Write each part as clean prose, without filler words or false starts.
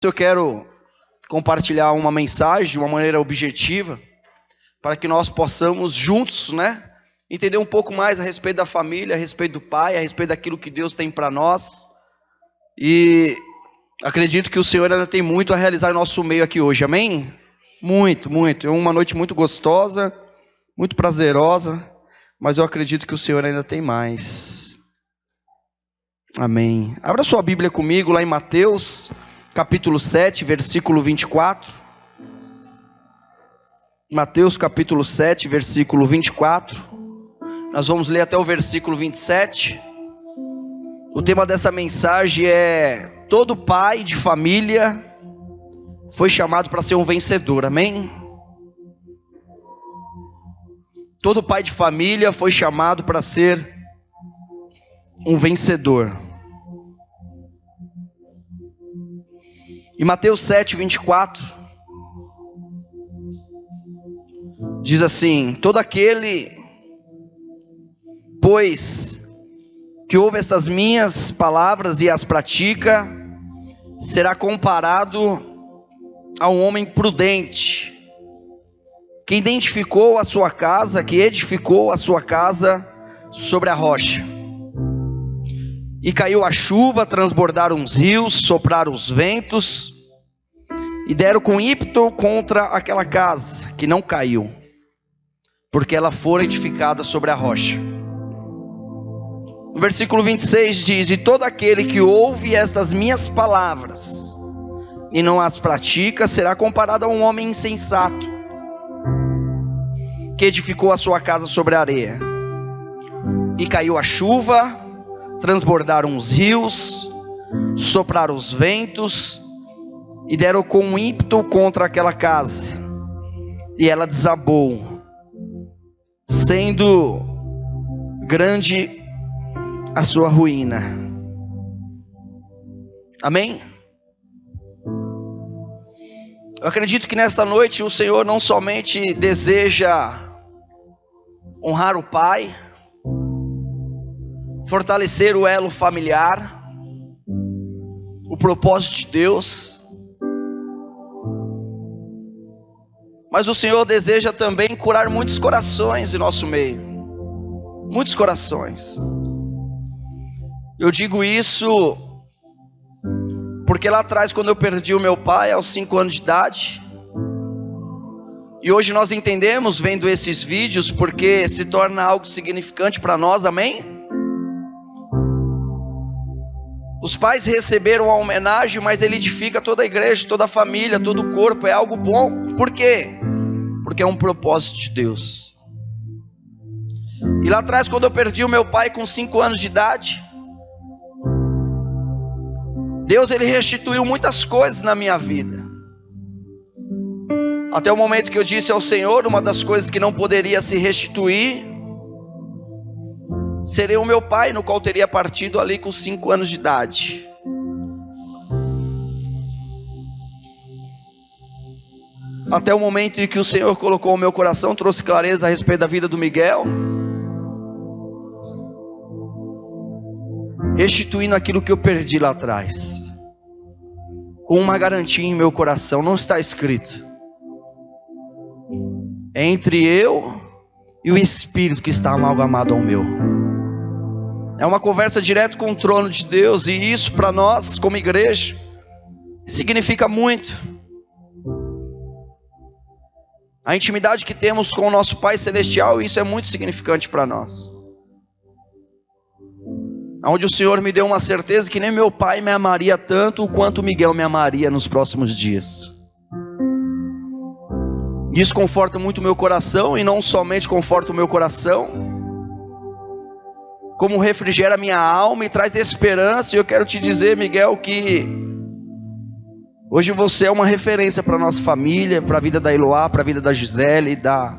Eu quero compartilhar uma mensagem de uma maneira objetiva, para que nós possamos juntos, entender um pouco mais a respeito da família, a respeito do pai, a respeito daquilo que Deus tem para nós. E acredito que o Senhor ainda tem muito a realizar em nosso meio aqui hoje, amém? Muito, muito. É uma noite muito gostosa, muito prazerosa, mas eu acredito que o Senhor ainda tem mais. Amém. Abra sua Bíblia comigo lá em Mateus, capítulo 7, versículo 24. Mateus capítulo 7, versículo 24. Nós vamos ler até o versículo 27. O tema dessa mensagem é: todo pai de família foi chamado para ser um vencedor, amém? Todo pai de família foi chamado para ser um vencedor. Em Mateus 7, 24, diz assim: todo aquele, pois, que ouve estas minhas palavras e as pratica, será comparado a um homem prudente, que edificou a sua casa sobre a rocha. E caiu a chuva, transbordaram os rios, sopraram os ventos, e deram com ímpeto contra aquela casa, que não caiu, porque ela fora edificada sobre a rocha. No versículo 26 diz: e todo aquele que ouve estas minhas palavras e não as pratica, será comparado a um homem insensato, que edificou a sua casa sobre a areia. E caiu a chuva, transbordaram os rios, sopraram os ventos, e deram com ímpeto contra aquela casa, e ela desabou, sendo grande a sua ruína. Amém? Eu acredito que nesta noite o Senhor não somente deseja honrar o pai, fortalecer o elo familiar, o propósito de Deus, mas o Senhor deseja também curar muitos corações em nosso meio, muitos corações. Eu digo isso porque lá atrás, quando eu perdi o meu pai aos 5 anos de idade, e hoje nós entendemos vendo esses vídeos, porque se torna algo significante para nós, amém? Os pais receberam a homenagem, mas ele edifica toda a igreja, toda a família, todo o corpo, é algo bom. Por quê? Porque é um propósito de Deus. E lá atrás, quando eu perdi o meu pai com 5 anos de idade, Deus, ele restituiu muitas coisas na minha vida. Até o momento que eu disse ao Senhor, uma das coisas que não poderia se restituir seria o meu pai, no qual teria partido ali com 5 anos de idade. Até o momento em que o Senhor colocou o meu coração, trouxe clareza a respeito da vida do Miguel, restituindo aquilo que eu perdi lá atrás, com uma garantia em meu coração. Não está escrito: é entre eu e o Espírito que está amalgamado ao meu. É uma conversa direto com o trono de Deus, e isso para nós como igreja significa muito. A intimidade que temos com o nosso Pai Celestial, isso é muito significante para nós. Onde o Senhor me deu uma certeza que nem meu pai me amaria tanto quanto Miguel me amaria nos próximos dias. Isso conforta muito o meu coração, e não somente conforta o meu coração, como refrigera a minha alma e traz esperança. E eu quero te dizer, Miguel, que hoje você é uma referência para a nossa família, para a vida da Eloá, para a vida da Gisele, da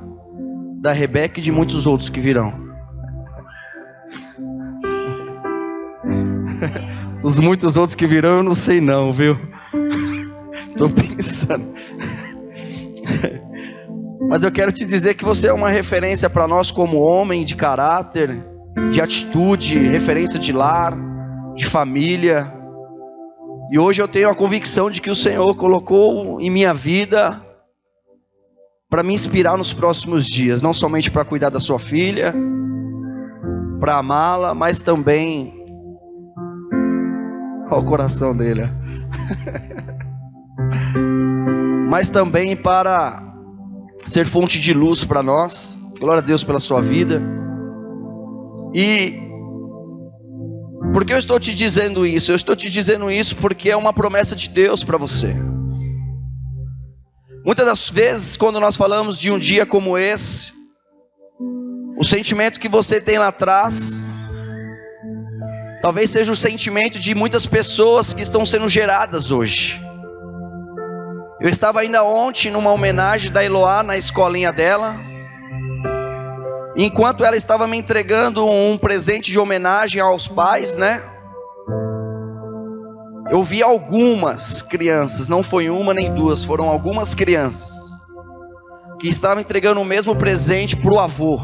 Rebeca e de muitos outros que virão. Os muitos outros que virão eu não sei não, viu? Tô pensando. Mas eu quero te dizer que você é uma referência para nós como homem de caráter, de atitude, referência de lar, de família. E hoje eu tenho a convicção de que o Senhor colocou em minha vida para me inspirar nos próximos dias, não somente para cuidar da sua filha, para amá-la, mas também... Olha o coração dele. Mas também para ser fonte de luz para nós. Glória a Deus pela sua vida. E por que eu estou te dizendo isso? Eu estou te dizendo isso porque é uma promessa de Deus para você. Muitas das vezes, quando nós falamos de um dia como esse, o sentimento que você tem lá atrás, talvez seja o sentimento de muitas pessoas que estão sendo geradas hoje. Eu estava ainda ontem numa homenagem da Eloá na escolinha dela. Enquanto ela estava me entregando um presente de homenagem aos pais, né? Eu vi algumas crianças, não foi uma nem duas, foram algumas crianças que estavam entregando o mesmo presente para o avô.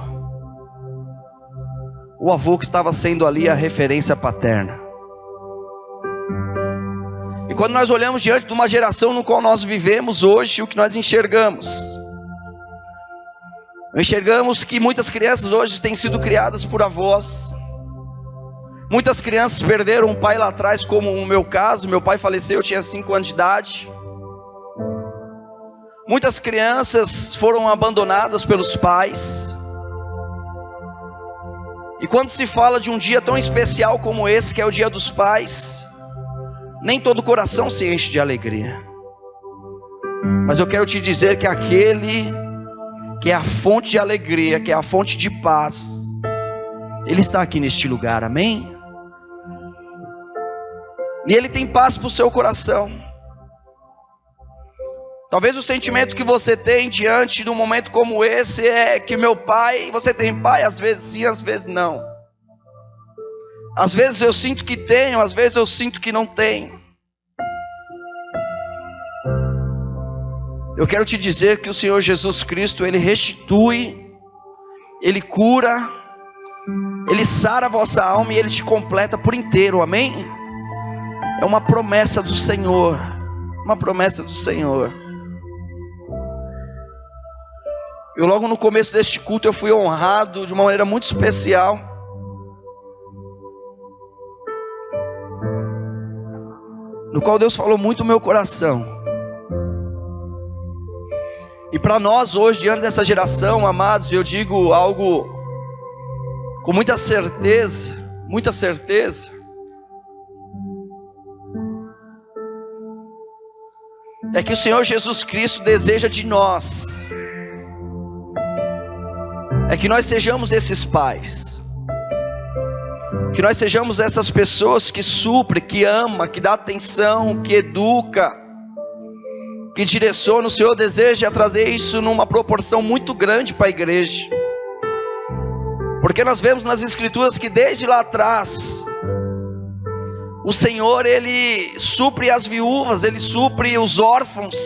O avô que estava sendo ali a referência paterna. E quando nós olhamos diante de uma geração no qual nós vivemos hoje, o que nós enxergamos? Enxergamos que muitas crianças hoje têm sido criadas por avós. Muitas crianças perderam um pai lá atrás, como o meu caso. Meu pai faleceu, eu tinha 5 anos de idade. Muitas crianças foram abandonadas pelos pais. E quando se fala de um dia tão especial como esse, que é o Dia dos Pais, nem todo coração se enche de alegria. Mas eu quero te dizer que aquele que é a fonte de alegria, que é a fonte de paz, Ele está aqui neste lugar, amém? E Ele tem paz para o seu coração. Talvez o sentimento que você tem diante de um momento como esse é que meu pai, você tem pai, às vezes sim, às vezes não. Às vezes eu sinto que tenho, às vezes eu sinto que não tenho. Eu quero te dizer que o Senhor Jesus Cristo, Ele restitui, Ele cura, Ele sara a vossa alma e Ele te completa por inteiro, amém? É uma promessa do Senhor, uma promessa do Senhor. Eu logo no começo deste culto eu fui honrado de uma maneira muito especial. No qual Deus falou muito no meu coração. E para nós hoje, diante dessa geração, amados, eu digo algo com muita certeza, muita certeza. É que o Senhor Jesus Cristo deseja de nós, é que nós sejamos esses pais, que nós sejamos essas pessoas que suprem, que ama, que dá atenção, que educa, que direciona. O Senhor deseja trazer isso numa proporção muito grande para a igreja, porque nós vemos nas Escrituras que desde lá atrás, o Senhor, Ele supre as viúvas, Ele supre os órfãos.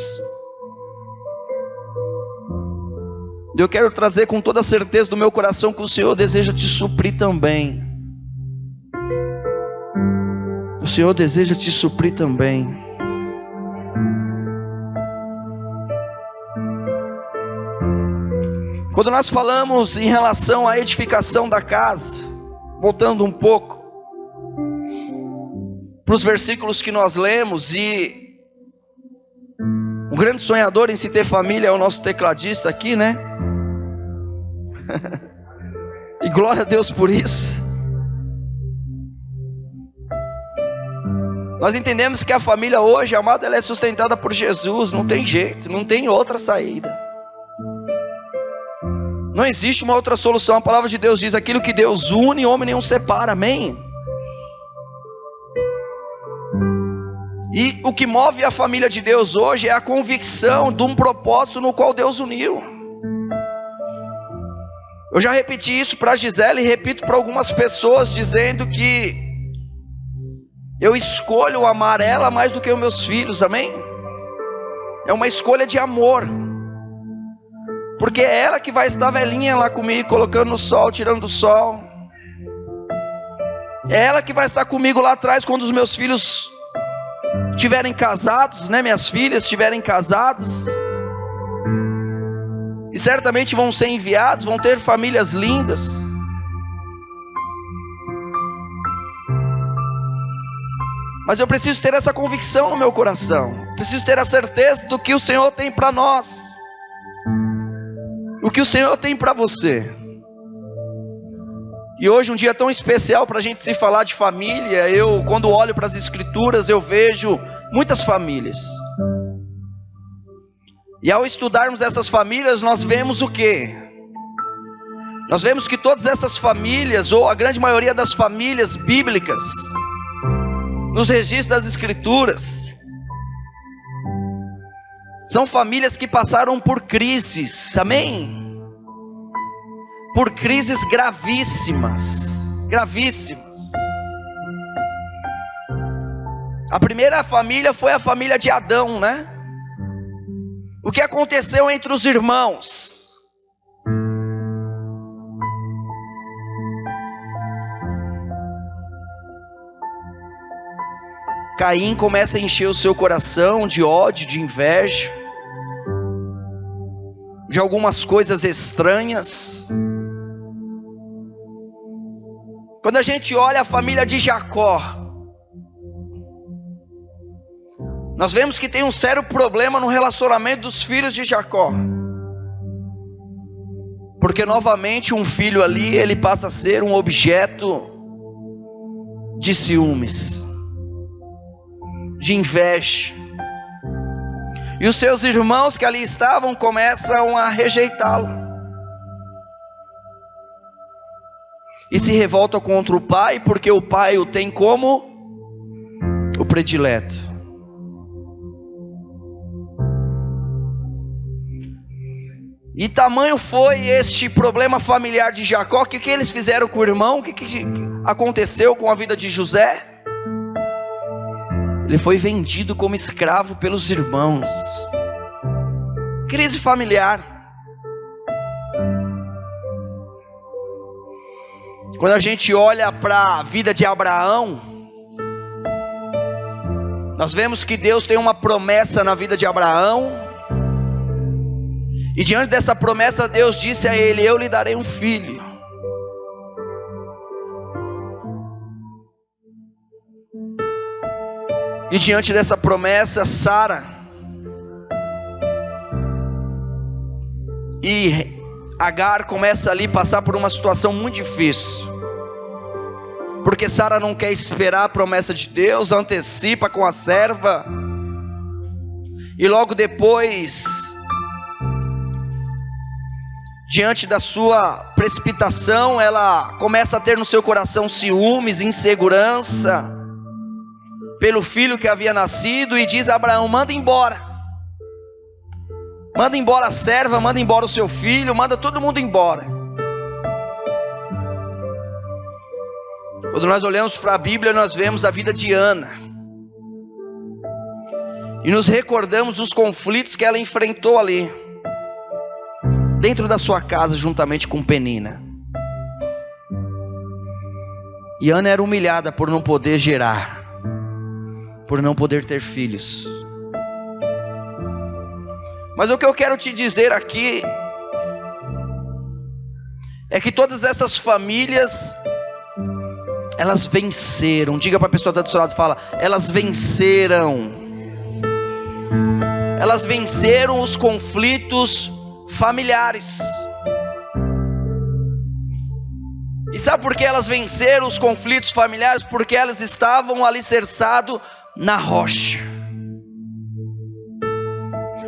Eu quero trazer com toda a certeza do meu coração que o Senhor deseja te suprir também. O Senhor deseja te suprir também. Quando nós falamos em relação à edificação da casa, voltando um pouco para os versículos que nós lemos, e um grande sonhador em se ter família é o nosso tecladista aqui, né? E glória a Deus por isso. Nós entendemos que a família hoje, amada, ela é sustentada por Jesus, não tem jeito, não tem outra saída. Não existe uma outra solução. A palavra de Deus diz: aquilo que Deus une, homem nenhum separa, amém? E o que move a família de Deus hoje é a convicção de um propósito no qual Deus uniu. Eu já repeti isso para a Gisele e repito para algumas pessoas, dizendo que eu escolho amar ela mais do que os meus filhos, amém? É uma escolha de amor, porque é ela que vai estar velhinha lá comigo, colocando no sol, tirando do sol. É ela que vai estar comigo lá atrás, quando os meus filhos estiverem casados, né, minhas filhas estiverem casadas, e certamente vão ser enviados, vão ter famílias lindas. Mas eu preciso ter essa convicção no meu coração, preciso ter a certeza do que o Senhor tem para nós, o que o Senhor tem para você. E hoje um dia tão especial para a gente se falar de família. Eu, quando olho para as Escrituras, eu vejo muitas famílias. E ao estudarmos essas famílias, nós vemos o quê? Nós vemos que todas essas famílias, ou a grande maioria das famílias bíblicas, nos registros das Escrituras, são famílias que passaram por crises, amém? Por crises gravíssimas, gravíssimas. A primeira família foi a família de Adão, né? O que aconteceu entre os irmãos? Caim começa a encher o seu coração de ódio, de inveja, de algumas coisas estranhas. Quando a gente olha a família de Jacó, nós vemos que tem um sério problema no relacionamento dos filhos de Jacó. Porque novamente um filho ali, ele passa a ser um objeto de ciúmes, de inveja. E os seus irmãos que ali estavam começam a rejeitá-lo. E se revoltam contra o pai, porque o pai o tem como o predileto. E tamanho foi este problema familiar de Jacó. O que eles fizeram com o irmão? O que aconteceu com a vida de José? Ele foi vendido como escravo pelos irmãos. Crise familiar. Quando a gente olha para a vida de Abraão, nós vemos que Deus tem uma promessa na vida de Abraão. E diante dessa promessa, Deus disse a ele: eu lhe darei um filho. E diante dessa promessa, Sara e Agar começa ali a passar por uma situação muito difícil, porque Sara não quer esperar a promessa de Deus, antecipa com a serva, e logo depois, diante da sua precipitação, ela começa a ter no seu coração ciúmes, insegurança pelo filho que havia nascido, e diz a Abraão: manda embora a serva, manda embora o seu filho, manda todo mundo embora. Quando nós olhamos para a Bíblia, nós vemos a vida de Ana, e nos recordamos dos conflitos que ela enfrentou ali, dentro da sua casa, juntamente com Penina. E Ana era humilhada por não poder gerar, por não poder ter filhos. Mas o que eu quero te dizer aqui é que todas essas famílias, elas venceram. Diga para a pessoa do seu lado, fala: elas venceram. Elas venceram os conflitos familiares. E sabe por que elas venceram os conflitos familiares? Porque elas estavam alicerçadas na rocha.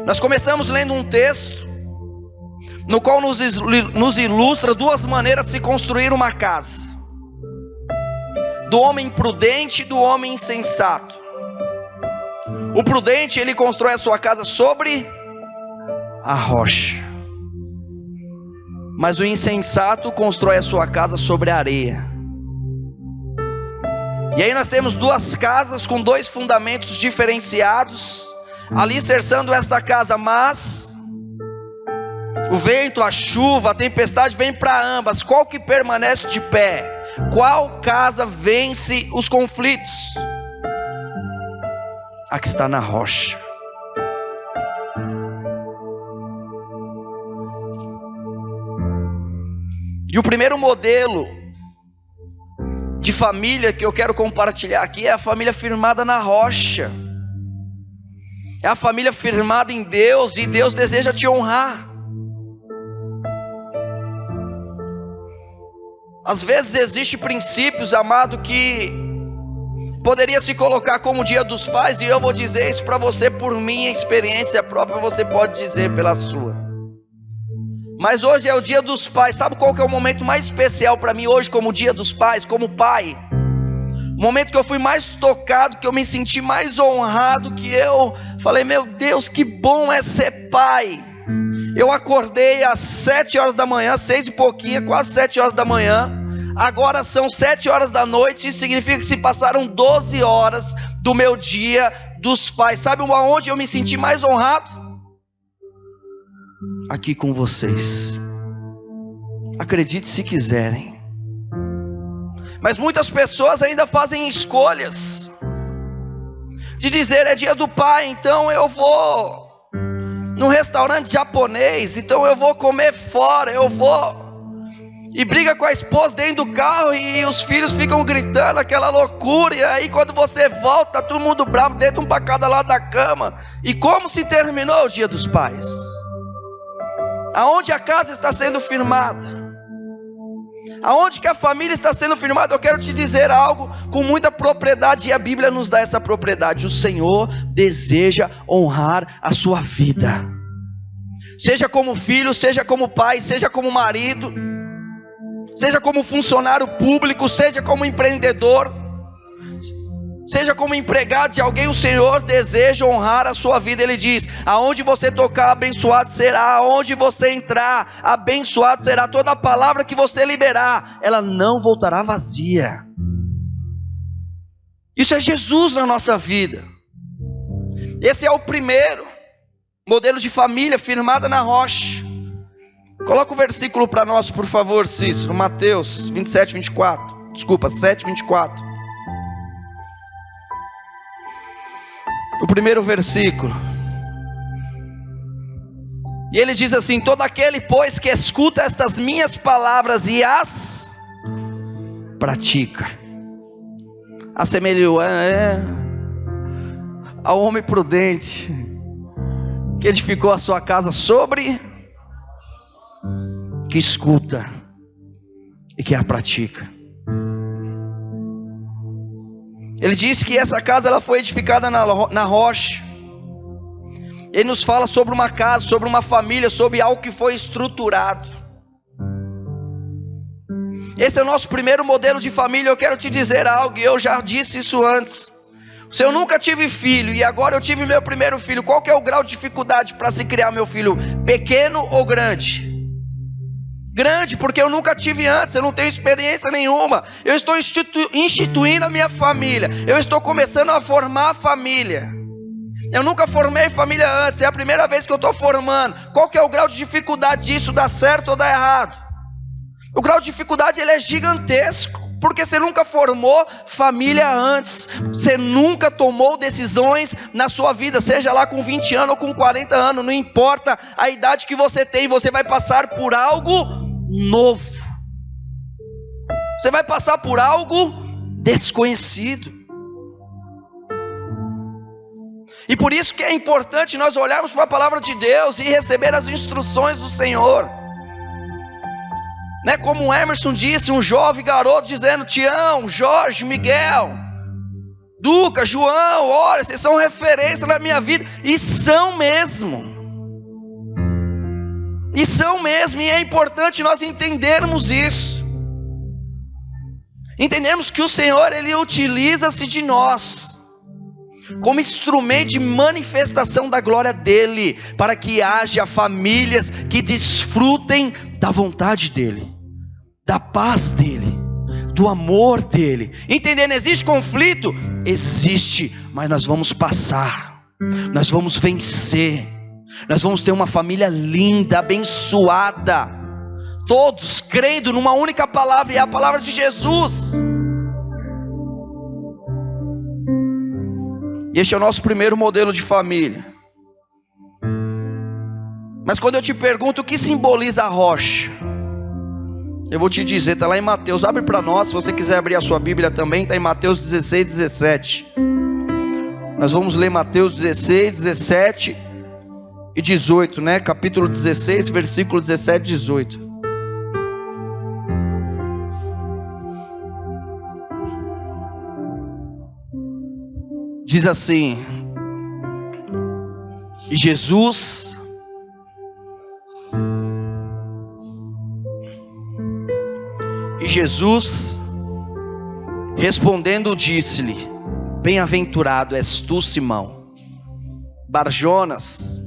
Nós começamos lendo um texto no qual nos ilustra duas maneiras de se construir uma casa: do homem prudente e do homem insensato. O prudente, ele constrói a sua casa sobre a rocha, mas o insensato constrói a sua casa sobre a areia. E aí nós temos duas casas com dois fundamentos diferenciados, alicerçando esta casa, mas o vento, a chuva, a tempestade vem para ambas. Qual que permanece de pé? Qual casa vence os conflitos? a que está na rocha. E o primeiro modelo de família que eu quero compartilhar aqui é a família firmada na rocha. É a família firmada em Deus, e Deus deseja te honrar. Às vezes existem princípios, amado, que poderia se colocar como o Dia dos Pais, e eu vou dizer isso para você por minha experiência própria, você pode dizer pela sua. Mas hoje é o Dia dos Pais. Sabe qual que é o momento mais especial para mim hoje como Dia dos Pais, como pai? O momento que eu fui mais tocado, que eu me senti mais honrado, que eu falei, meu Deus, que bom é ser pai. Eu acordei às 7 horas da manhã, 6 e pouquinho, quase 7 horas da manhã. Agora são 7 horas da noite, isso significa que se passaram 12 horas do meu Dia dos Pais. Sabe aonde eu me senti mais honrado? Aqui com vocês. Acredite se quiserem. Mas muitas pessoas ainda fazem escolhas de dizer, é Dia do Pai, então eu vou num restaurante japonês, então eu vou comer fora, eu vou, e briga com a esposa dentro do carro, e os filhos ficam gritando, aquela loucura, e aí quando você volta, tá todo mundo bravo, dentro um para cada lado da cama. E como se terminou o Dia dos Pais? Aonde a casa está sendo firmada? Aonde que a família está sendo firmada? Eu quero te dizer algo com muita propriedade, e a Bíblia nos dá essa propriedade. O Senhor deseja honrar a sua vida, seja como filho, seja como pai, seja como marido, seja como funcionário público, seja como empreendedor, seja como empregado de alguém. O Senhor deseja honrar a sua vida. Ele diz, aonde você tocar, abençoado será. Aonde você entrar, abençoado será. Toda palavra que você liberar, ela não voltará vazia. Isso é Jesus na nossa vida. Esse é o primeiro modelo de família firmada na rocha. Coloca o versículo para nós, por favor, Cícero. Mateus 27, 24. Desculpa, 7, 24. O primeiro versículo. E ele diz assim: todo aquele, pois, que escuta estas minhas palavras e as pratica, assemelhou ao homem prudente que edificou a sua casa sobre, que escuta e que a pratica. Ele diz que essa casa ela foi edificada na rocha. Ele nos fala sobre uma casa, sobre uma família, sobre algo que foi estruturado. Esse é o nosso primeiro modelo de família. Eu quero te dizer algo, e eu já disse isso antes. Se eu nunca tive filho e agora eu tive meu primeiro filho, qual que é o grau de dificuldade para se criar meu filho? Pequeno ou grande? Grande, porque eu nunca tive antes, eu não tenho experiência nenhuma. Eu estou instituindo a minha família, eu estou começando a formar a família. Eu nunca formei família antes, é a primeira vez que eu estou formando. Qual que é o grau de dificuldade disso? Dá certo ou dá errado? O grau de dificuldade ele é gigantesco, porque você nunca formou família antes. Você nunca tomou decisões na sua vida, seja lá com 20 anos ou com 40 anos, não importa a idade que você tem, você vai passar por algo novo. Você vai passar por algo desconhecido. E por isso que é importante nós olharmos para a palavra de Deus e receber as instruções do Senhor. Né? Como o Emerson disse, um jovem garoto dizendo: Tião, Jorge, Miguel, Duca, João, olha, vocês são referência na minha vida. E são mesmo. E são mesmo, e é importante nós entendermos isso. Entendermos que o Senhor, Ele utiliza-se de nós como instrumento de manifestação da glória dEle, para que haja famílias que desfrutem da vontade dEle, da paz dEle, do amor dEle. Entendendo, existe conflito? Existe, mas nós vamos passar, nós vamos vencer. Nós vamos ter uma família linda, abençoada, todos crendo numa única palavra, e é a palavra de Jesus. E este é o nosso primeiro modelo de família. Mas quando eu te pergunto o que simboliza a rocha, eu vou te dizer, está lá em Mateus. Abre para nós, se você quiser abrir a sua Bíblia também, está em Mateus 16, 17. Nós vamos ler Mateus 16, 17 e 18, né? Capítulo 16, versículo 17 e 18. Diz assim: e Jesus respondendo disse-lhe: bem-aventurado és tu, Simão Barjonas,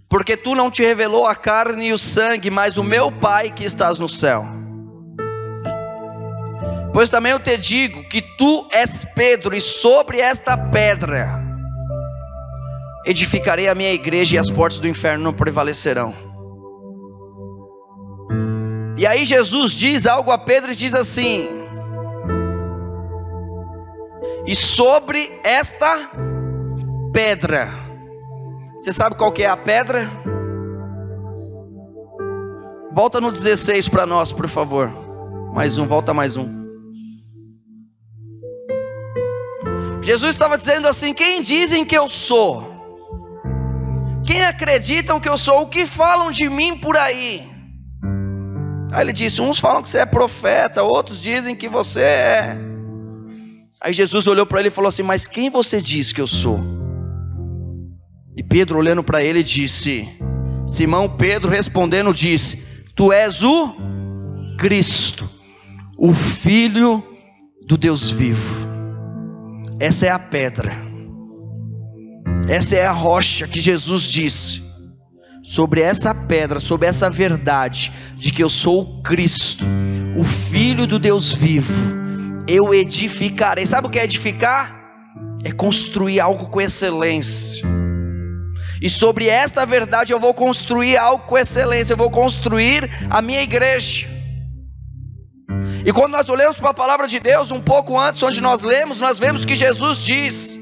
porque tu não te revelou a carne e o sangue, mas o meu Pai que estás no céu. Pois também eu te digo que tu és Pedro, e sobre esta pedra edificarei a minha igreja, e as portas do inferno não prevalecerão. E aí Jesus diz algo a Pedro e diz assim: e sobre esta pedra, você sabe qual que é a pedra? Volta no 16 para nós, por favor. Mais um, volta mais um. Jesus estava dizendo assim: quem dizem que eu sou? Quem acreditam que eu sou? O que falam de mim por aí? Aí ele disse: uns falam que você é profeta, outros dizem que você é. Aí Jesus olhou para ele e falou assim: mas quem você diz que eu sou? E Pedro, olhando para ele, disse: Simão Pedro respondendo disse: tu és o Cristo, o Filho do Deus vivo. Essa é a pedra, essa é a rocha que Jesus disse. Sobre essa pedra, sobre essa verdade de que eu sou o Cristo, o Filho do Deus vivo, eu edificarei. Sabe o que é edificar? É construir algo com excelência. E sobre esta verdade eu vou construir algo com excelência. Eu vou construir a minha igreja. E quando nós olhamos para a palavra de Deus, um pouco antes, onde nós lemos, nós vemos que Jesus diz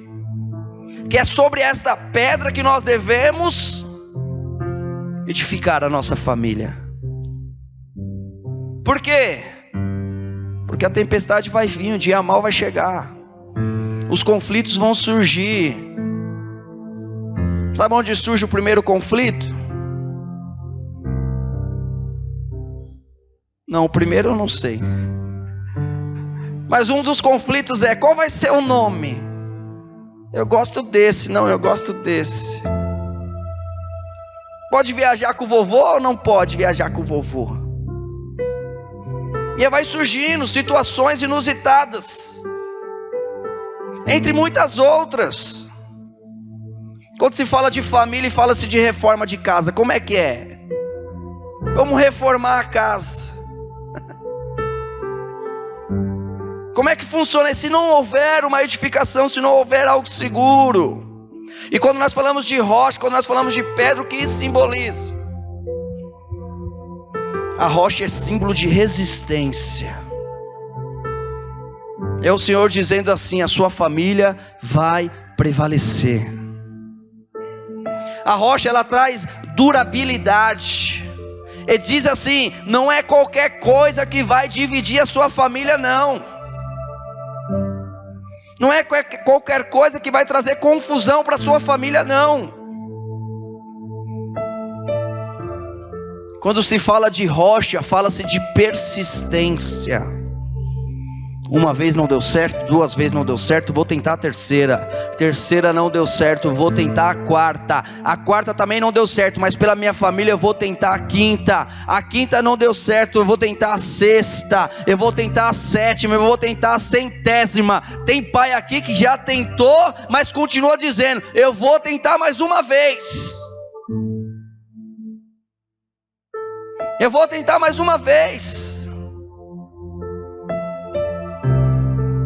que é sobre esta pedra que nós devemos edificar a nossa família. Por quê? Porque a tempestade vai vir, o dia mal vai chegar, os conflitos vão surgir. Sabe onde surge o primeiro conflito? Não, o primeiro eu não sei. Mas um dos conflitos é: qual vai ser o nome? Eu gosto desse, não, eu gosto desse. Pode viajar com o vovô ou não pode viajar com o vovô? E aí vai surgindo situações inusitadas, entre muitas outras. Quando se fala de família e fala-se de reforma de casa, como é que é? Vamos reformar a casa. Como é que funciona? E se não houver uma edificação, se não houver algo seguro? E quando nós falamos de rocha, quando nós falamos de pedra, o que isso simboliza? A rocha é símbolo de resistência. É o Senhor dizendo assim: a sua família vai prevalecer. A rocha, ela traz durabilidade. Ele diz assim: não é qualquer coisa que vai dividir a sua família, não. Não é qualquer coisa que vai trazer confusão para a sua família, não. Quando se fala de rocha, fala-se de persistência. Uma vez não deu certo, duas vezes não deu certo, vou tentar a terceira. Terceira não deu certo, vou tentar a quarta. A quarta também não deu certo, mas pela minha família eu vou tentar a quinta. A quinta não deu certo, eu vou tentar a sexta. Eu vou tentar a sétima, eu vou tentar a 100ª. Tem pai aqui que já tentou, mas continua dizendo: eu vou tentar mais uma vez. Eu vou tentar mais uma vez.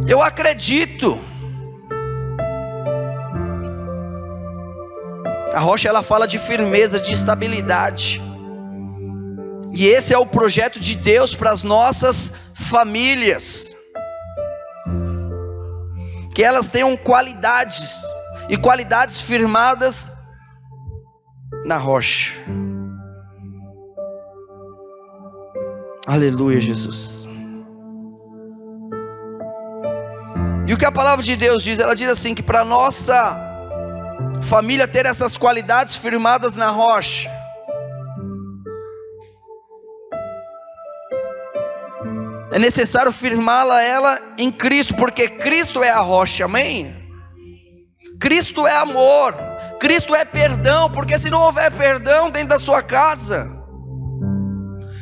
Eu acredito. A rocha, ela fala de firmeza, de estabilidade. E esse é o projeto de Deus para as nossas famílias. que elas tenham qualidades, e qualidades firmadas na rocha. Aleluia, Jesus. E o que a palavra de Deus diz? Ela diz assim, que para nossa família ter essas qualidades firmadas na rocha, é necessário firmá-la ela em Cristo, porque Cristo é a rocha, amém? Cristo é amor, Cristo é perdão, porque se não houver perdão dentro da sua casa,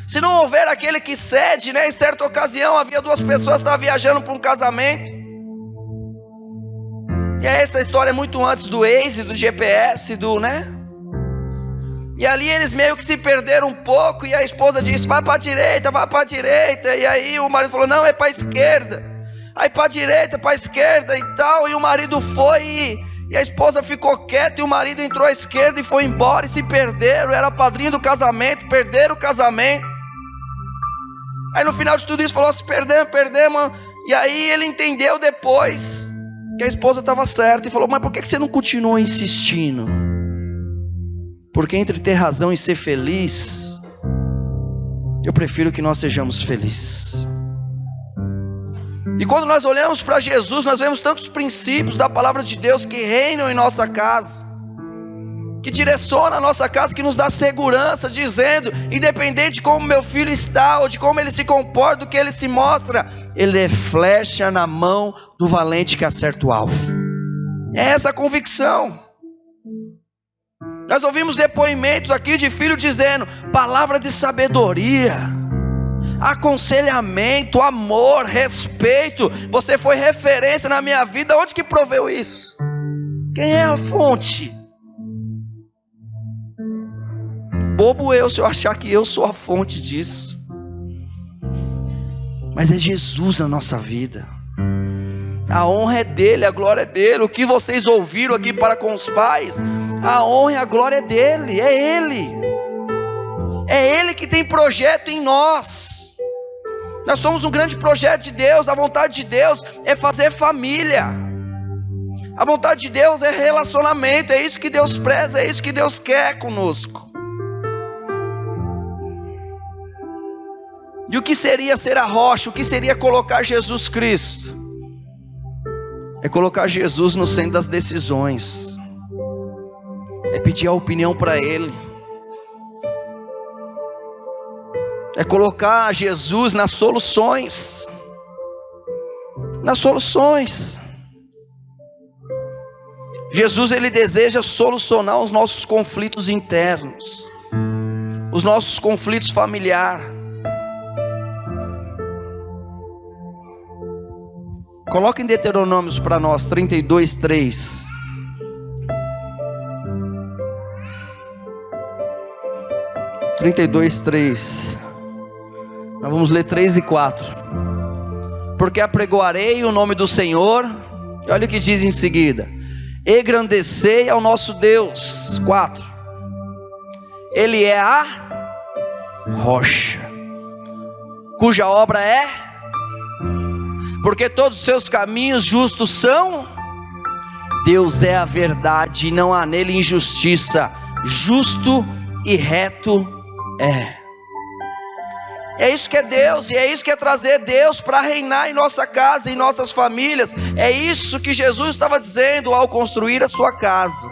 se não houver aquele que cede, né? Em certa ocasião havia duas pessoas que estavam viajando para um casamento, e essa história é muito antes do Waze, do GPS, né? E ali eles meio que se perderam um pouco, e a esposa disse, vai para a direita, e aí o marido falou, não, é para a esquerda, aí para a direita, para a esquerda e tal, e o marido foi, e a esposa ficou quieta, e o marido entrou à esquerda e foi embora, e se perderam, era padrinho do casamento, perderam o casamento. Aí no final de tudo isso falou, se perdemos, e aí ele entendeu depois, que a esposa estava certa, e falou, mas por que você não continua insistindo? Porque entre ter razão e ser feliz, eu prefiro que nós sejamos felizes. E quando nós olhamos para Jesus, nós vemos tantos princípios da palavra de Deus que reinam em nossa casa, que direciona a nossa casa, que nos dá segurança, dizendo, independente de como meu filho está, ou de como ele se comporta, do que ele se mostra, ele é flecha na mão do valente que acerta o alvo. É essa a convicção. Nós ouvimos depoimentos aqui de filho dizendo, palavra de sabedoria, aconselhamento, amor, respeito, você foi referência na minha vida. Onde que proveu isso? Quem é a fonte? Bobo eu se eu achar que eu sou a fonte disso. Mas é Jesus na nossa vida. A honra é dele, a glória é dele. O que vocês ouviram aqui para com os pais, a honra e a glória é dele, é ele. É ele que tem projeto em nós. Nós somos um grande projeto de Deus. A vontade de Deus é fazer família. A vontade de Deus é relacionamento. É isso que Deus preza, é isso que Deus quer conosco. E o que seria ser a rocha? O que seria colocar Jesus Cristo? É colocar Jesus no centro das decisões. É pedir a opinião para Ele. É colocar Jesus nas soluções. Nas soluções. Jesus, Ele deseja solucionar os nossos conflitos internos, os nossos conflitos familiares. Coloca em Deuteronômios para nós, 32:3. Nós vamos ler 3 e 4. Porque apregoarei o nome do Senhor. E olha o que diz em seguida. Engrandecei ao nosso Deus. 4. Ele é a rocha, cuja obra é... Porque todos os seus caminhos justos são. Deus é a verdade, e não há nele injustiça. Justo e reto é. É isso que é Deus, e é isso que é trazer Deus para reinar em nossa casa, em nossas famílias. É isso que Jesus estava dizendo ao construir a sua casa.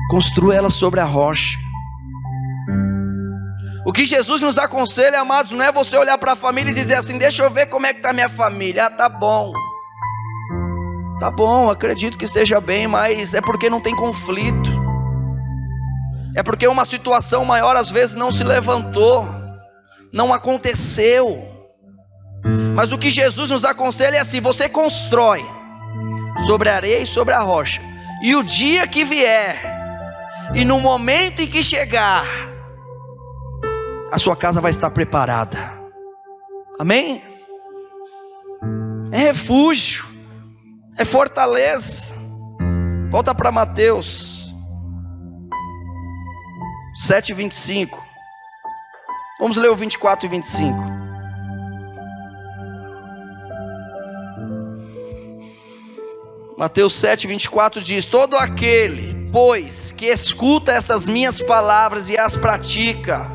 Construa ela sobre a rocha. O que Jesus nos aconselha, amados, não é você olhar para a família e dizer assim, deixa eu ver como é que está minha família. Ah, tá bom, acredito que esteja bem, mas é porque não tem conflito. É porque uma situação maior às vezes não se levantou, não aconteceu. Mas o que Jesus nos aconselha é assim, você constrói sobre a areia e sobre a rocha, e o dia que vier, e no momento em que chegar, a sua casa vai estar preparada. Amém? É refúgio, é fortaleza. Volta para Mateus 7:25. Vamos ler o 24 e 25. Mateus 7:24 diz: todo aquele, pois, que escuta estas minhas palavras e as pratica,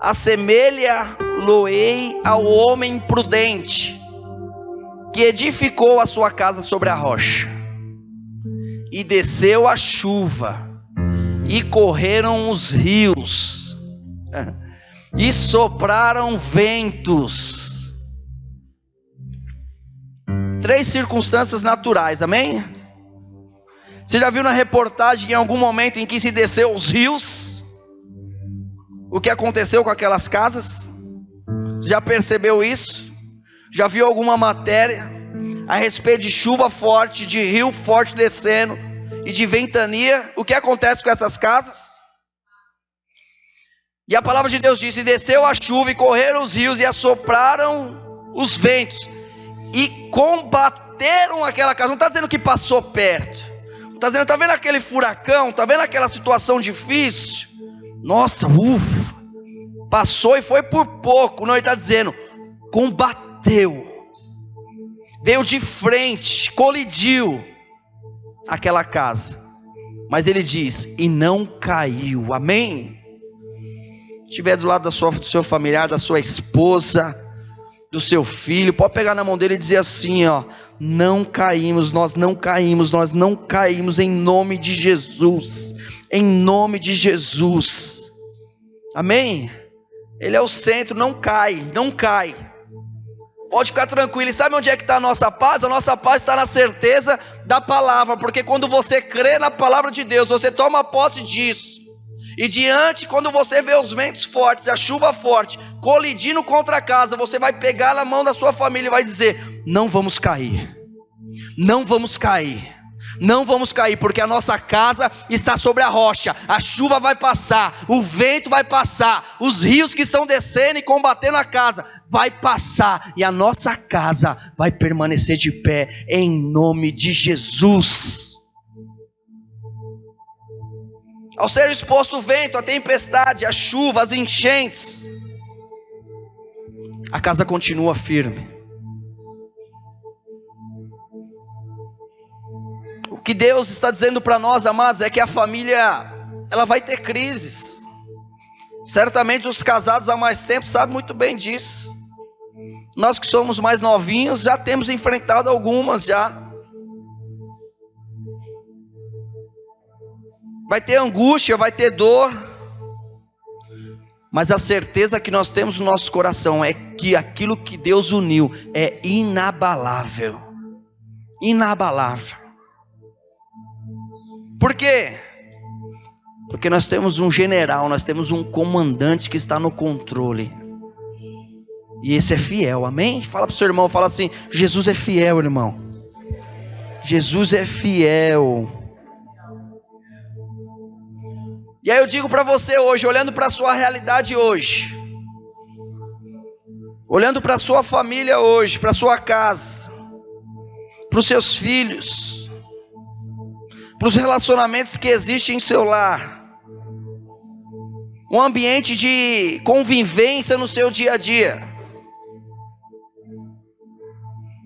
assemelha-lo-ei ao homem prudente, que edificou a sua casa sobre a rocha. E desceu a chuva, e correram os rios, e sopraram ventos. 3 circunstâncias naturais, amém? Você já viu na reportagem em algum momento em que se desceu os rios? O que aconteceu com aquelas casas? Já percebeu isso? Já viu alguma matéria a respeito de chuva forte, de rio forte descendo e de ventania? O que acontece com essas casas? E a palavra de Deus diz: e desceu a chuva, e correram os rios, e assopraram os ventos, e combateram aquela casa. Não está dizendo que passou perto, está dizendo, está vendo aquele furacão, está vendo aquela situação difícil? Nossa, passou e foi por pouco. Não, ele está dizendo, combateu, veio de frente, colidiu aquela casa, mas ele diz, e não caiu, amém? Se estiver do lado do seu familiar, da sua esposa, do seu filho, pode pegar na mão dele e dizer assim, ó: não caímos, nós não caímos, nós não caímos, em nome de Jesus, em nome de Jesus, amém? Ele é o centro, não cai, não cai. Pode ficar tranquilo. E sabe onde é que está a nossa paz? A nossa paz está na certeza da palavra, porque quando você crê na palavra de Deus, você toma posse disso, e diante, quando você vê os ventos fortes, a chuva forte, colidindo contra a casa, você vai pegar na mão da sua família e vai dizer, não vamos cair, não vamos cair, não vamos cair, porque a nossa casa está sobre a rocha, a chuva vai passar, o vento vai passar, os rios que estão descendo e combatendo a casa, vai passar, e a nossa casa vai permanecer de pé, em nome de Jesus. Ao ser exposto o vento, a tempestade, a chuva, as enchentes, a casa continua firme. O que Deus está dizendo para nós, amados, é que a família, ela vai ter crises. Certamente os casados há mais tempo sabem muito bem disso. Nós que somos mais novinhos, já temos enfrentado algumas já. Vai ter angústia, vai ter dor, mas a certeza que nós temos no nosso coração é que aquilo que Deus uniu é inabalável, inabalável. Por quê? Porque nós temos um general, nós temos um comandante que está no controle, e esse é fiel, amém? Fala para o seu irmão, fala assim, Jesus é fiel, irmão, Jesus é fiel. E aí eu digo para você hoje, olhando para a sua realidade hoje, olhando para a sua família hoje, para a sua casa, para os seus filhos, para os relacionamentos que existem em seu lar, um ambiente de convivência no seu dia a dia,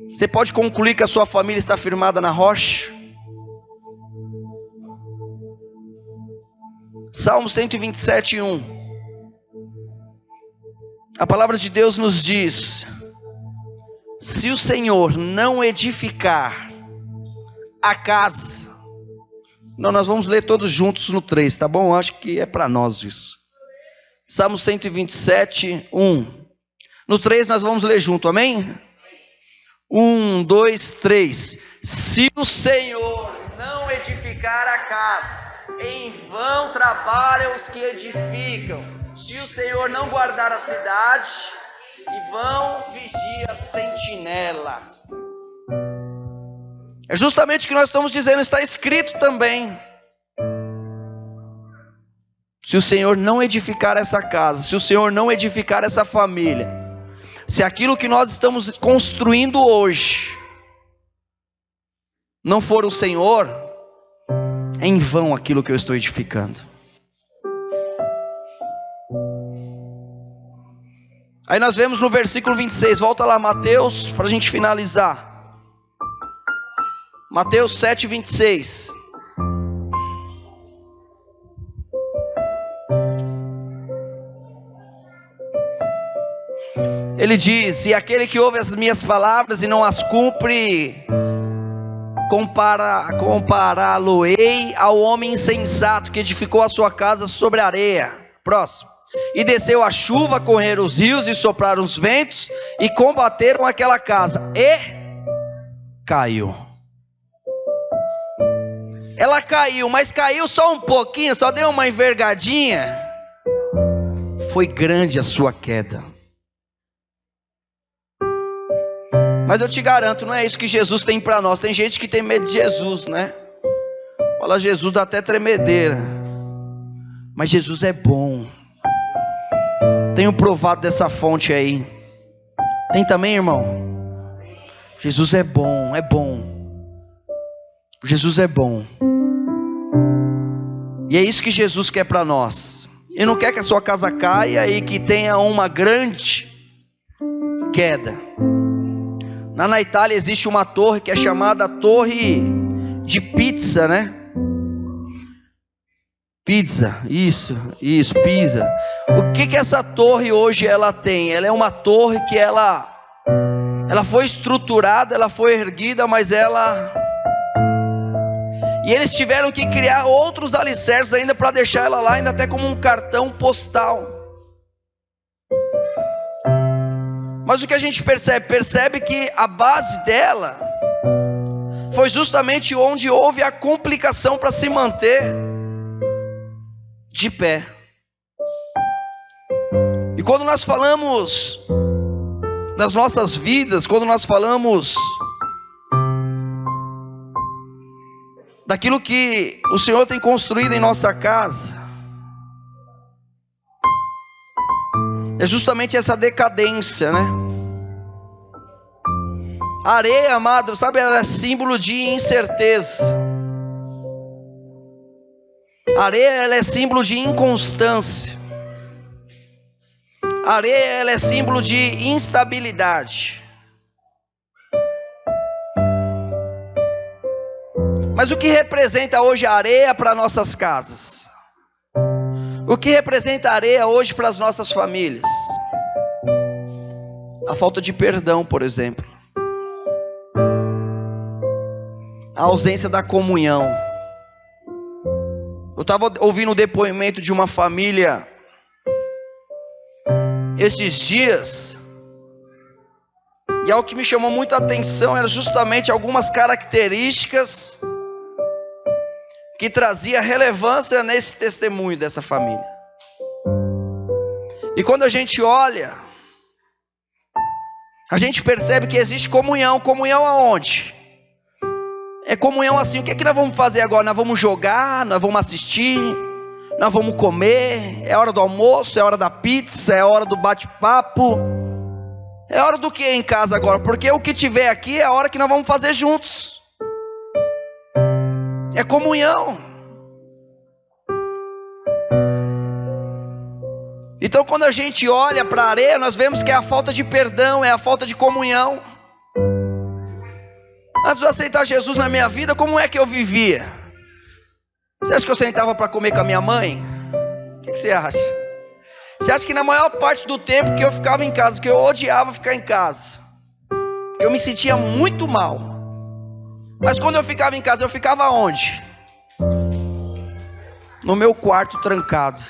você pode concluir que a sua família está firmada na rocha? Salmo 127:1. A palavra de Deus nos diz: se o Senhor não edificar a casa, não, nós vamos ler todos juntos no 3, tá bom? Acho que é para nós isso. Salmo 127:1. No 3 nós vamos ler junto, amém? 1, 2, 3. Se o Senhor não edificar a casa, em vão trabalham os que edificam. Se o Senhor não guardar a cidade, em vão vigia a sentinela. É justamente o que nós estamos dizendo, está escrito também. Se o Senhor não edificar essa casa, se o Senhor não edificar essa família, se aquilo que nós estamos construindo hoje não for o Senhor, é em vão aquilo que eu estou edificando. Aí nós vemos no versículo 26, volta lá Mateus, para a gente finalizar. Mateus 7:26. Ele diz: e aquele que ouve as minhas palavras e não as cumpre, compará-lo-ei ao homem insensato que edificou a sua casa sobre a areia. Próximo. E desceu a chuva, correram os rios e sopraram os ventos e combateram aquela casa e caiu. Ela caiu, mas caiu só um pouquinho, só deu uma envergadinha. Foi grande a sua queda. Mas eu te garanto, não é isso que Jesus tem para nós. Tem gente que tem medo de Jesus, né? Fala Jesus, dá até tremedeira. Mas Jesus é bom. Tenho provado dessa fonte aí. Tem também, irmão? Jesus é bom, é bom. Jesus é bom. E é isso que Jesus quer para nós. Ele não quer que a sua casa caia e que tenha uma grande queda. Na Itália existe uma torre que é chamada Torre de Pisa, né? Pisa, isso, Pisa. O que essa torre hoje ela tem? Ela é uma torre que ela foi estruturada, ela foi erguida, mas e eles tiveram que criar outros alicerces ainda para deixar ela lá, ainda até como um cartão postal. Mas o que a gente percebe que a base dela foi justamente onde houve a complicação para se manter de pé. E quando nós falamos das nossas vidas, quando nós falamos daquilo que o Senhor tem construído em nossa casa, é justamente essa decadência, né? A areia, amado, sabe, ela é símbolo de incerteza. A areia, ela é símbolo de inconstância. A areia, ela é símbolo de instabilidade. Mas o que representa hoje a areia para nossas casas? O que representa a areia hoje para as nossas famílias? A falta de perdão, por exemplo. A ausência da comunhão. Eu estava ouvindo o depoimento de uma família esses dias, e algo que me chamou muita atenção era justamente algumas características que trazia relevância nesse testemunho dessa família. E quando a gente olha, a gente percebe que existe comunhão. Comunhão aonde? É comunhão assim, o que é que nós vamos fazer agora? Nós vamos jogar, nós vamos assistir, nós vamos comer, é hora do almoço, é hora da pizza, é hora do bate-papo. É hora do que em casa agora? Porque o que tiver aqui é a hora que nós vamos fazer juntos. É comunhão. Então quando a gente olha para a areia, nós vemos que é a falta de perdão, é a falta de comunhão. Antes de eu aceitar Jesus na minha vida, como é que eu vivia? Você acha que eu sentava para comer com a minha mãe? O que você acha? Você acha que na maior parte do tempo que eu ficava em casa, que eu odiava ficar em casa, eu me sentia muito mal. Mas quando eu ficava em casa, eu ficava onde? No meu quarto trancado.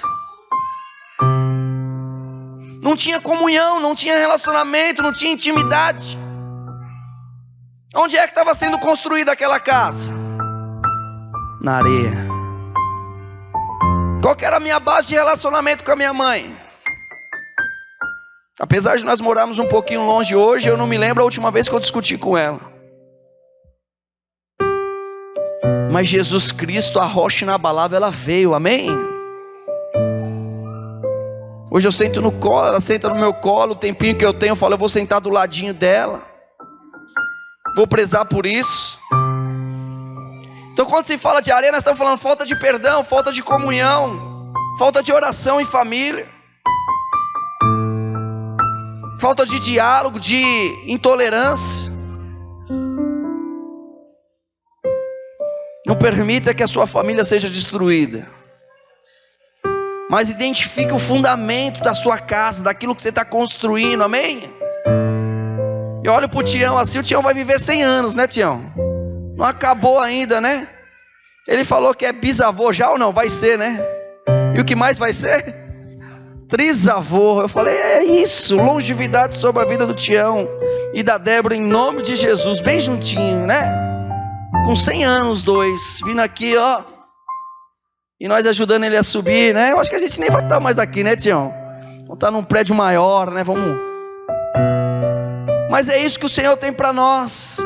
Não tinha comunhão, não tinha relacionamento, não tinha intimidade. Onde é que estava sendo construída aquela casa? Na areia. Qual que era a minha base de relacionamento com a minha mãe? Apesar de nós morarmos um pouquinho longe hoje, eu não me lembro a última vez que eu discuti com ela. Mas Jesus Cristo, a rocha inabalável, ela veio, amém? Hoje eu sento no colo, ela senta no meu colo, o tempinho que eu tenho, eu falo, eu vou sentar do ladinho dela. Vou prezar por isso. Então quando se fala de areia, nós estamos falando falta de perdão, falta de comunhão, falta de oração em família, falta de diálogo, de intolerância. Não permita que a sua família seja destruída. Mas identifique o fundamento da sua casa, daquilo que você está construindo, amém? Eu olho para o Tião assim, o Tião vai viver 100 anos, né, Tião? Não acabou ainda, né? Ele falou que é bisavô já ou não? Vai ser, né? E o que mais vai ser? Trisavô. Eu falei, é isso, longevidade sobre a vida do Tião e da Débora, em nome de Jesus, bem juntinho, né? Com 100 anos, dois, vindo aqui, ó, e nós ajudando ele a subir, né? Eu acho que a gente nem vai estar mais aqui, né, Tião? Vamos estar num prédio maior, né? Vamos. Mas é isso que o Senhor tem para nós.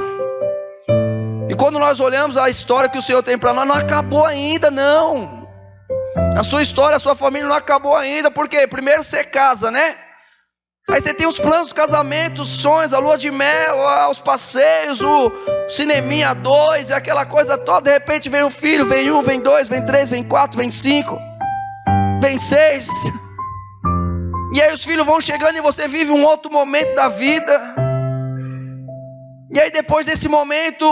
E quando nós olhamos a história que o Senhor tem para nós, não acabou ainda, não. A sua história, a sua família não acabou ainda. Por quê? Primeiro você casa, né? Aí você tem os planos do casamento, os sonhos, a lua de mel, os passeios, o cineminha 2, aquela coisa toda. De repente vem um filho, vem 1, vem 2, vem 3, vem 4, vem 5, vem 6. E aí os filhos vão chegando e você vive um outro momento da vida. E aí depois desse momento,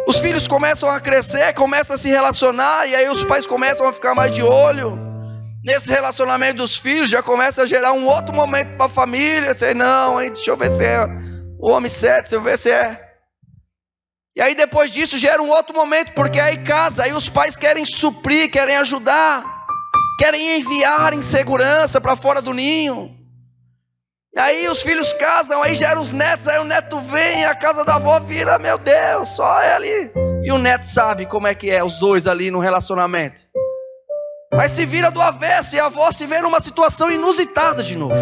os filhos começam a crescer, começam a se relacionar. E aí os pais começam a ficar mais de olho nesse relacionamento dos filhos, já começa a gerar um outro momento para a família. Sei não, hein? Deixa eu ver se é o homem certo, deixa eu ver se é. E aí depois disso gera um outro momento, porque aí casa, aí os pais querem suprir, querem ajudar, querem enviar em segurança para fora do ninho. Aí os filhos casam, aí geram os netos, aí o neto vem, a casa da avó vira, meu Deus, só ele. E o neto sabe como é que é, os dois ali no relacionamento. Mas se vira do avesso e a avó se vê numa situação inusitada de novo.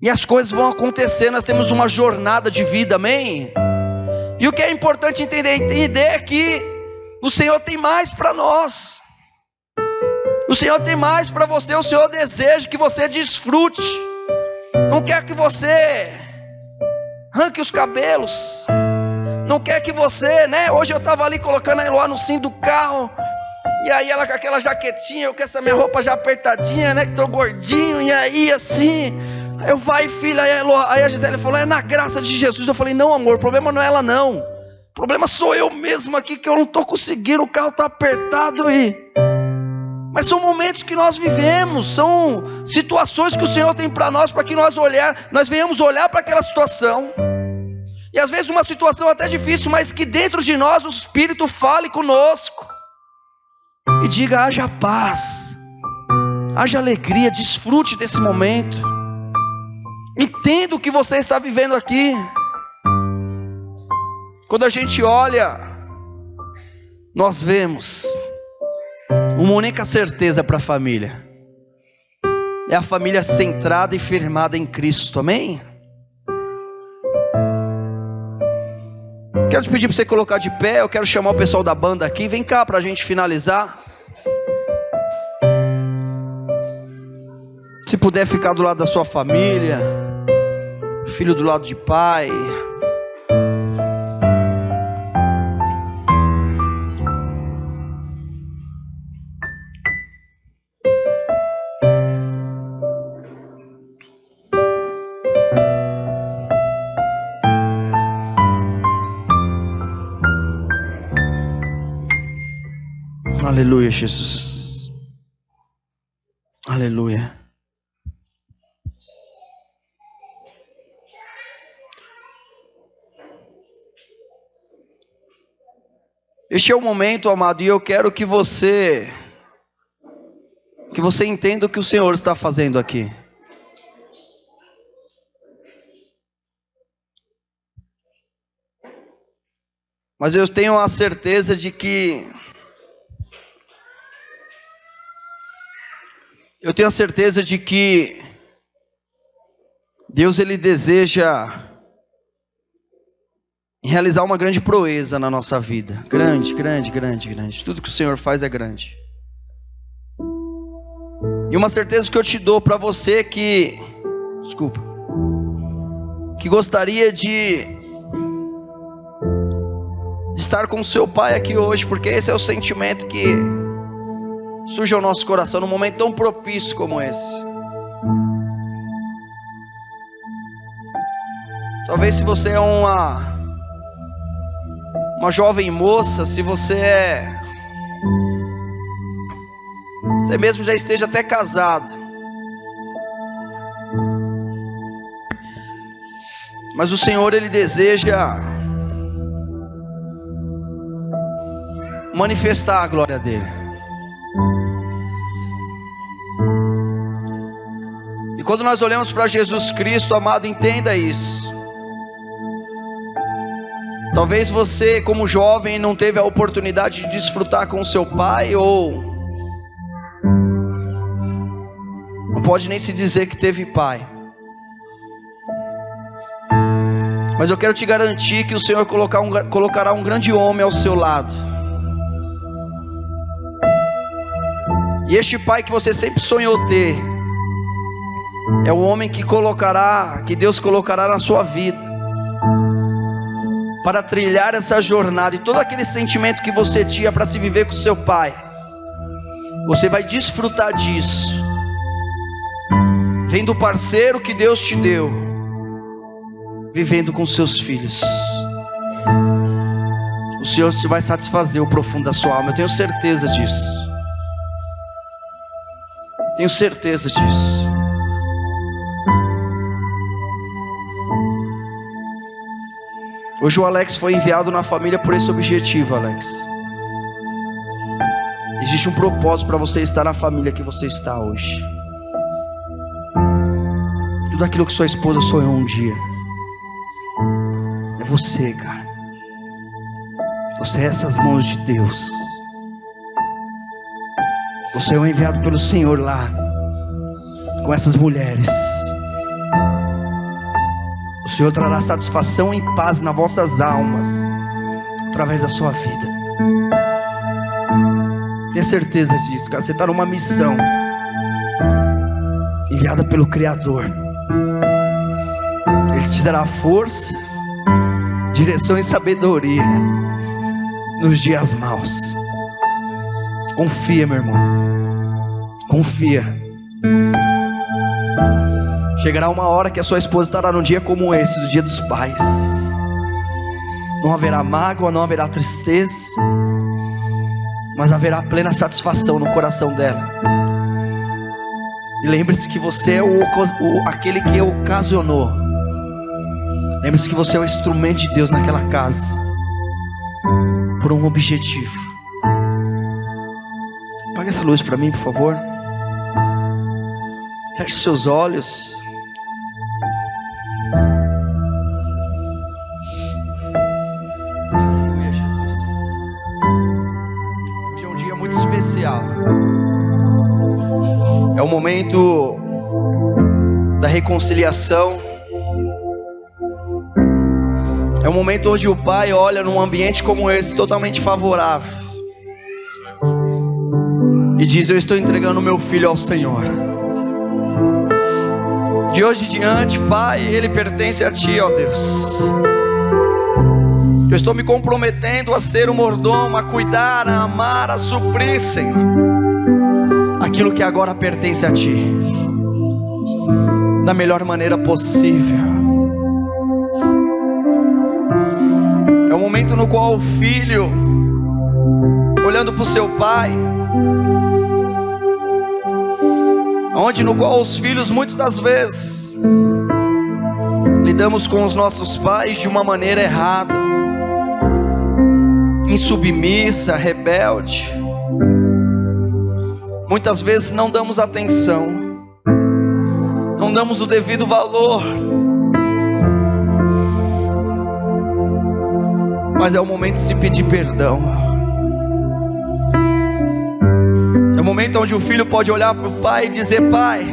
E as coisas vão acontecer, nós temos uma jornada de vida, amém? E o que é importante entender é que o Senhor tem mais para nós. O Senhor tem mais para você, o Senhor deseja que você desfrute. Não quer que você arranque os cabelos. Não quer que você, né? Hoje eu estava ali colocando a Eloá no cinto do carro. E aí ela com aquela jaquetinha, eu com essa minha roupa já apertadinha, né? Que tô gordinho, e aí assim, eu vai filha, aí a Gisele falou, é na graça de Jesus. Eu falei, não amor, o problema não é ela não. O problema sou eu mesmo aqui, que eu não tô conseguindo, o carro tá apertado Mas são momentos que nós vivemos, são situações que o Senhor tem para nós, para que nós venhamos olhar para aquela situação. E às vezes uma situação até difícil, mas que dentro de nós o Espírito fale conosco. E diga, haja paz, haja alegria, desfrute desse momento. Entenda o que você está vivendo aqui. Quando a gente olha, nós vemos uma única certeza para a família. É a família centrada e firmada em Cristo, amém? Quero te pedir para você colocar de pé. Eu quero chamar o pessoal da banda aqui. Vem cá para a gente finalizar. Se puder ficar do lado da sua família, filho do lado de pai. Aleluia, Jesus. Aleluia. Este é o momento, amado, e eu quero que você entenda o que o Senhor está fazendo aqui. Mas eu tenho a certeza de que Deus, Ele deseja realizar uma grande proeza na nossa vida. Grande, grande, grande, grande. Tudo que o Senhor faz é grande. E uma certeza que eu te dou para você que gostaria de estar com o seu pai aqui hoje, porque esse é o sentimento que surge ao nosso coração num momento tão propício como esse. Talvez se você é uma jovem moça, se você mesmo já esteja até casado, mas o Senhor, Ele deseja manifestar a glória dele. E quando nós olhamos para Jesus Cristo, amado, entenda isso. Talvez você, como jovem, não teve a oportunidade de desfrutar com seu pai, ou não pode nem se dizer que teve pai. Mas eu quero te garantir que o Senhor colocará um grande homem ao seu lado. E este pai que você sempre sonhou ter, é o homem que Deus colocará na sua vida, para trilhar essa jornada. E todo aquele sentimento que você tinha para se viver com seu pai, você vai desfrutar disso, vendo o parceiro que Deus te deu, vivendo com seus filhos. O Senhor te vai satisfazer o profundo da sua alma, eu tenho certeza disso. Tenho certeza disso. Hoje o Alex foi enviado na família por esse objetivo, Alex. Existe um propósito para você estar na família que você está hoje. Tudo aquilo que sua esposa sonhou um dia, é você, cara. Você é essas mãos de Deus. Você é o enviado pelo Senhor lá, com essas mulheres. O Senhor trará satisfação e paz nas vossas almas, através da sua vida. Tenha certeza disso, cara. Você está numa missão, enviada pelo Criador. Ele te dará força, direção e sabedoria nos dias maus. Confia, meu irmão. Confia. Chegará uma hora que a sua esposa estará num dia como esse, do dia dos pais. Não haverá mágoa, não haverá tristeza, mas haverá plena satisfação no coração dela. E lembre-se que você é aquele que ocasionou. Lembre-se que você é o instrumento de Deus naquela casa, por um objetivo. Apaga essa luz para mim, por favor. Feche seus olhos. Aleluia, Jesus. Hoje é um dia muito especial. É o momento da reconciliação. É um momento onde o pai olha num ambiente como esse, totalmente favorável, e diz: eu estou entregando o meu filho ao Senhor. De hoje em diante, Pai, ele pertence a Ti, ó Deus. Eu estou me comprometendo a ser um mordomo, a cuidar, a amar, a suprir, Senhor, aquilo que agora pertence a Ti, da melhor maneira possível. É o momento no qual o filho, olhando para o seu pai, no qual os filhos muitas das vezes lidamos com os nossos pais de uma maneira errada, insubmissa, rebelde. Muitas vezes não damos atenção, não damos o devido valor, mas é o momento de se pedir perdão. É o momento onde o filho pode olhar para o pai e dizer: pai,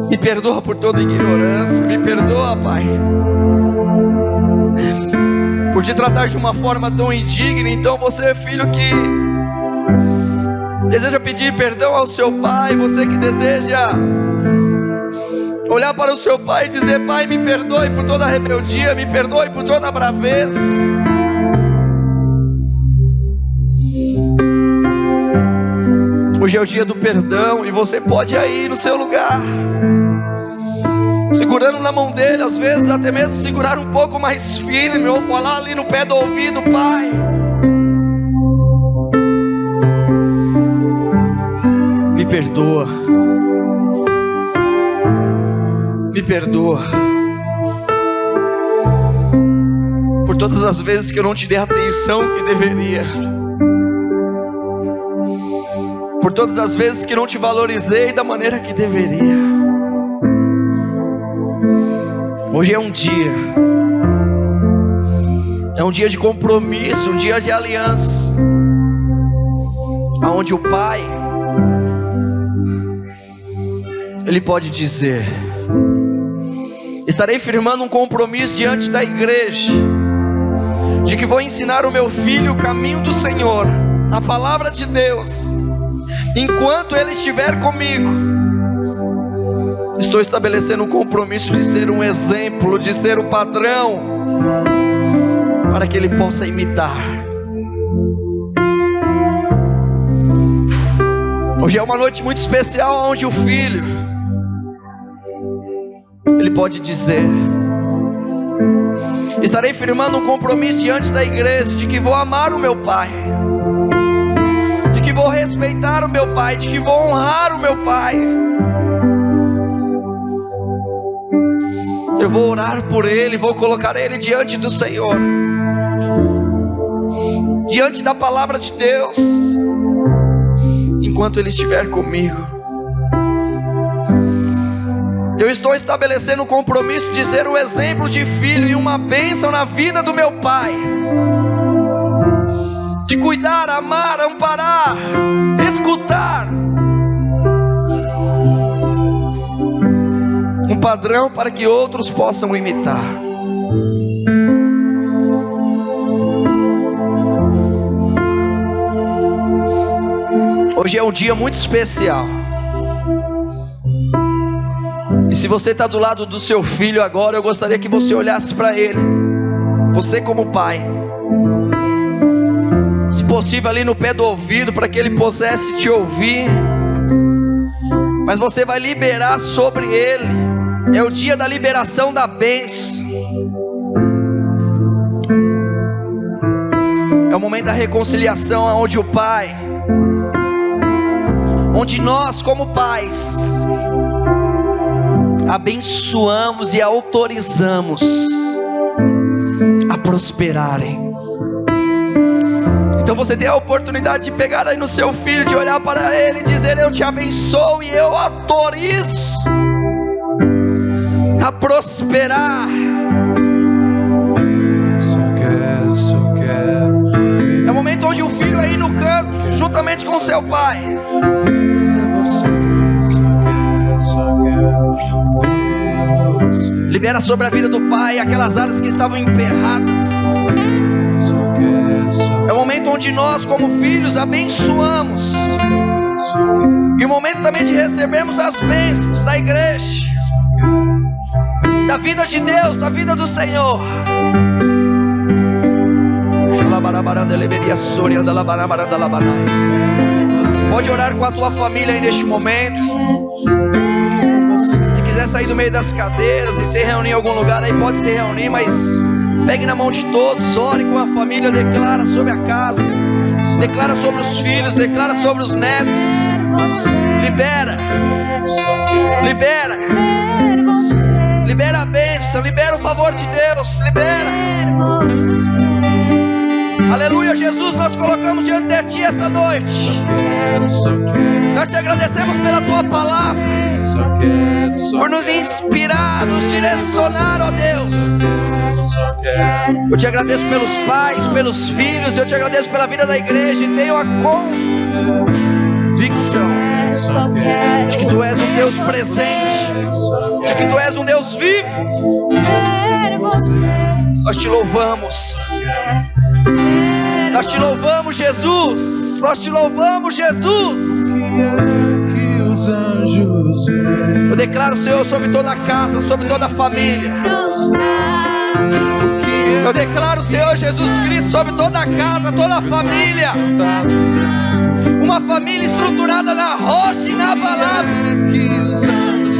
me perdoa por toda ignorância, me perdoa, pai, por te tratar de uma forma tão indigna. Então você é filho que deseja pedir perdão ao seu pai, você que deseja olhar para o seu pai e dizer: pai, me perdoe por toda a rebeldia, me perdoe por toda a braveza. Hoje é o dia do perdão, e você pode ir no seu lugar segurando na mão dele, às vezes até mesmo segurar um pouco mais firme, ou falar ali no pé do ouvido: Pai, me perdoa, me perdoa por todas as vezes que eu não te dei a atenção que deveria, por todas as vezes que não te valorizei da maneira que deveria. Hoje é um dia de compromisso, um dia de aliança, aonde o Pai, Ele pode dizer: estarei firmando um compromisso diante da igreja, de que vou ensinar o meu filho o caminho do Senhor, a palavra de Deus, enquanto ele estiver comigo. Estou estabelecendo um compromisso de ser um exemplo, de ser o padrão, para que ele possa imitar. Hoje é uma noite muito especial, onde o filho, ele pode dizer: estarei firmando um compromisso diante da igreja, de que vou amar o meu pai, de que vou respeitar o meu pai, de que vou honrar o meu pai. Eu vou orar por ele, vou colocar ele diante do Senhor, diante da palavra de Deus, enquanto ele estiver comigo. Eu estou estabelecendo um compromisso de ser um exemplo de filho e uma bênção na vida do meu pai, de cuidar, amar, amparar, escutar, um padrão para que outros possam imitar. Hoje é um dia muito especial. E se você está do lado do seu filho agora, eu gostaria que você olhasse para ele, você como pai, se possível ali no pé do ouvido, para que ele pudesse te ouvir. Mas você vai liberar sobre ele. É o dia da liberação da bênção. É o momento da reconciliação, onde o pai, onde nós como pais abençoamos e autorizamos a prosperarem. Então você tem a oportunidade de pegar aí no seu filho, de olhar para ele e dizer: eu te abençoo e eu autorizo a prosperar. Só quero. É o momento onde o filho aí no canto, juntamente com seu pai, libera sobre a vida do pai aquelas áreas que estavam emperradas. É o momento onde nós como filhos abençoamos, e o momento também de recebermos as bênçãos da igreja, da vida de Deus, da vida do Senhor. Pode orar com a tua família aí neste momento. Se quiser sair do meio das cadeiras e se reunir em algum lugar, aí pode se reunir, mas pegue na mão de todos, ore com a família, declara sobre a casa, declara sobre os filhos, declara sobre os netos. Libera, libera, libera a bênção, libera o favor de Deus, libera. Aleluia, Jesus, nós colocamos diante de Ti esta noite. Nós Te agradecemos pela Tua palavra, por nos inspirar, nos direcionar, ó Deus. Eu Te agradeço pelos pais, pelos filhos, eu Te agradeço pela vida da igreja, e tenho a convicção de que Tu és um Deus presente, de que Tu és um Deus vivo. Nós Te louvamos. Nós Te louvamos, Jesus. Nós Te louvamos, Jesus. Eu declaro, Senhor, sobre toda a casa, sobre toda a família. Eu declaro, Senhor Jesus Cristo, sobre toda a casa, toda a família. Uma família estruturada na rocha e na palavra,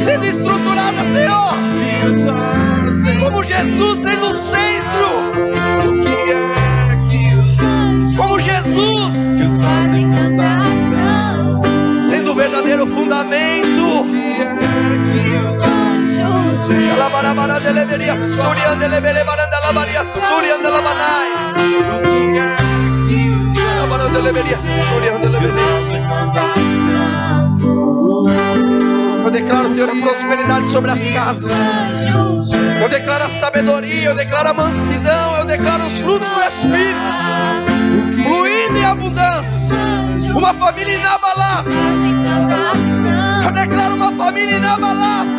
sendo estruturada nada, Senhor, como Jesus sendo o centro, como Jesus sendo o verdadeiro fundamento. Eu declaro, Senhor, a prosperidade sobre as casas. Eu declaro a sabedoria, eu declaro a mansidão, eu declaro os frutos do Espírito fluindo em abundância. Uma família inabalável. Eu declaro uma família inabalável.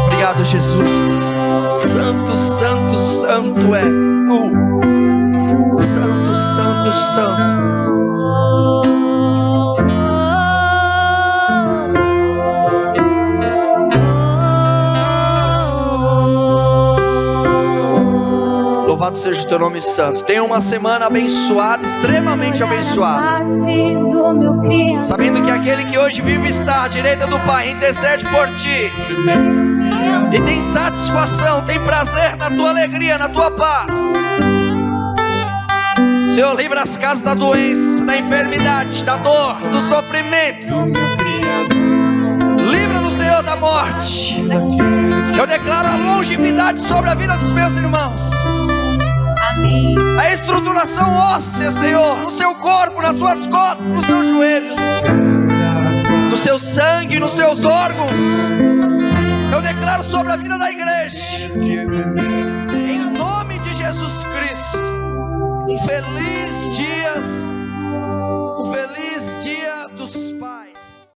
Obrigado, Jesus. Santo, santo, santo és tu. Santo, santo, santo. Louvado seja o teu nome santo. Tenha uma semana abençoada, extremamente abençoada. Sabendo que aquele que hoje vive está à direita do Pai intercede por ti. E tem satisfação, tem prazer na tua alegria, na tua paz. Senhor, livra as casas da doença, da enfermidade, da dor, do sofrimento. Livra-nos, Senhor, da morte. Eu declaro a longevidade sobre a vida dos meus irmãos. A estruturação óssea, Senhor, no seu corpo, nas suas costas, nos seus joelhos, no seu sangue, nos seus órgãos. Eu declaro sobre a vida da igreja, em nome de Jesus Cristo, um feliz dia